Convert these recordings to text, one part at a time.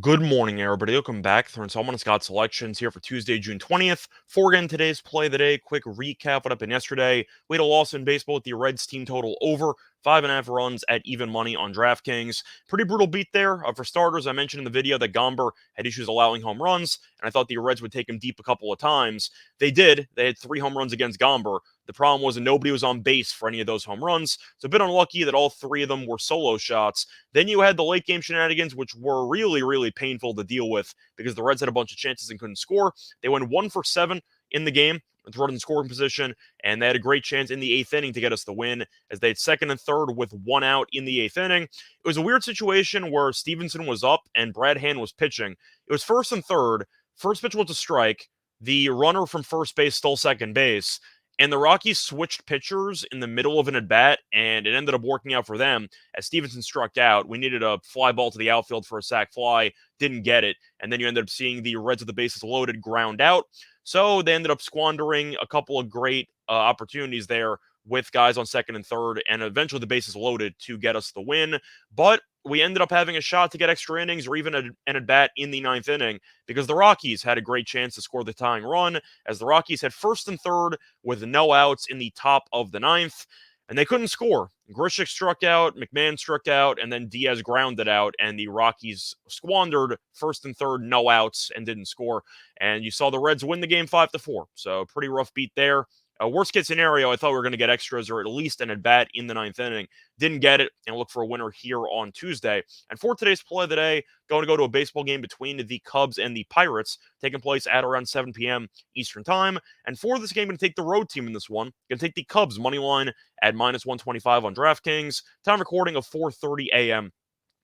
Good morning, everybody. Welcome back. Through Installment Scott Selections here for Tuesday, June 20th. For again today's play of the day, quick recap what happened yesterday. We had a loss in baseball with the Reds team total over 5.5 runs at even money on DraftKings. Pretty brutal beat there. For starters, I mentioned in the video that Gomber had issues allowing home runs, and I thought the Reds would take him deep a couple of times. They did. They had 3 home runs against Gomber. The problem was that nobody was on base for any of those home runs. It's a bit unlucky that all 3 of them were solo shots. Then you had the late game shenanigans, which were really, really painful to deal with because the Reds had a bunch of chances and couldn't score. They went 1 for 7 in the game with runners in scoring position, and they had a great chance in the 8th inning to get us the win as they had second and third with 1 out in the 8th inning. It was a weird situation where Stevenson was up and Brad Hand was pitching. It was first and third. First pitch was a strike. The runner from first base stole second base. And the Rockies switched pitchers in the middle of an at bat, and it ended up working out for them as Stevenson struck out. We needed a fly ball to the outfield for a sac fly, didn't get it, and then you ended up seeing the Reds with the bases loaded ground out. So they ended up squandering a couple of great opportunities there with guys on second and third, and eventually the bases loaded to get us the win. But we ended up having a shot to get extra innings or even an at bat in the 9th inning because the Rockies had a great chance to score the tying run as the Rockies had first and third with no outs in the top of the 9th, and they couldn't score. Grishik struck out, McMahon struck out, and then Diaz grounded out, and the Rockies squandered first and third, no outs, and didn't score. And you saw the Reds win the game 5-4. So pretty rough beat there. Worst case scenario, I thought we were going to get extras or at least an at bat in the 9th inning. Didn't get it, and look for a winner here on Tuesday. And for today's play of the day, going to go to a baseball game between the Cubs and the Pirates, taking place at around 7 p.m. Eastern Time. And for this game, I'm going to take the road team in this one. Going to take the Cubs money line at -125 on DraftKings. Time recording of 4:30 a.m.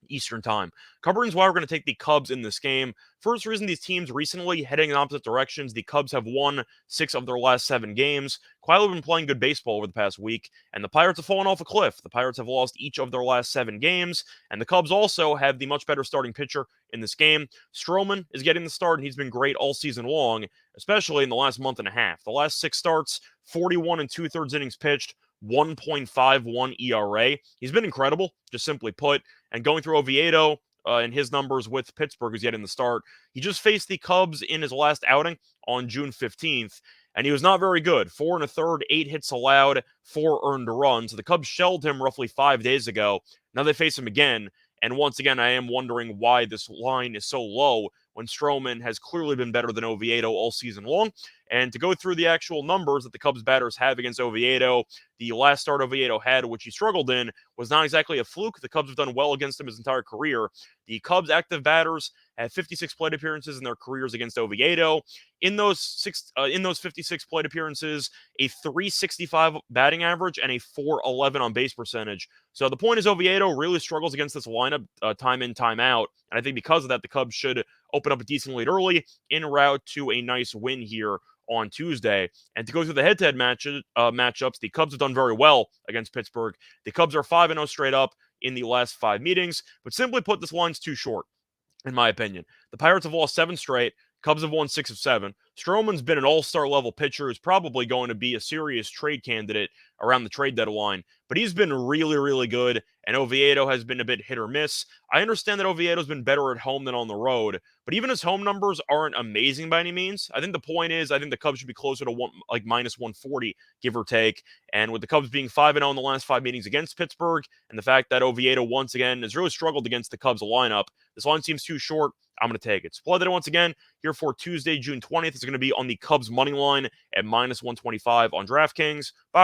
Eastern Time. Covering why we're going to take the Cubs in this game. First reason, these teams recently heading in opposite directions. The Cubs have won 6 of their last 7 games. Quietly been playing good baseball over the past week, and the Pirates have fallen off a cliff. The Pirates have lost each of their last 7 games, and the Cubs also have the much better starting pitcher in this game. Stroman is getting the start, and he's been great all season long, especially in the last month and a half. The last 6 starts, 41 and 2/3 innings pitched, 1.51 ERA. He's been incredible, just simply put. And going through Oviedo and his numbers with Pittsburgh, who's getting the start, he just faced the Cubs in his last outing on June 15th, and he was not very good. 4 1/3, 8 hits allowed, 4 earned runs. So the Cubs shelled him roughly 5 days ago. Now they face him again. And once again, I am wondering why this line is so low when Stroman has clearly been better than Oviedo all season long. And to go through the actual numbers that the Cubs batters have against Oviedo, the last start Oviedo had, which he struggled in, was not exactly a fluke. The Cubs have done well against him his entire career. The Cubs active batters have 56 plate appearances in their careers against Oviedo. In those 56 plate appearances, a 365 batting average and a 411 on base percentage. So the point is Oviedo really struggles against this lineup time in, time out. And I think because of that, the Cubs should open up a decent lead early en route to a nice win here on Tuesday. And to go through the head-to-head matchups, the Cubs have done very well against Pittsburgh. The Cubs are 5-0 straight up in the last 5 meetings, but simply put, this line's too short, in my opinion. The Pirates have lost 7 straight. Cubs have won 6 of 7. Stroman's been an all-star level pitcher, who's probably going to be a serious trade candidate around the trade deadline, but he's been really, really good, and Oviedo has been a bit hit or miss. I understand that Oviedo's been better at home than on the road, but even his home numbers aren't amazing by any means. I think the point is, I think the Cubs should be closer to like -140, give or take, and with the Cubs being 5-0 in the last 5 meetings against Pittsburgh, and the fact that Oviedo once again has really struggled against the Cubs lineup, this line seems too short. I'm going to take it. Split it once again here for Tuesday, June 20th. It's going to be on the Cubs money line at -125 on DraftKings. Bye.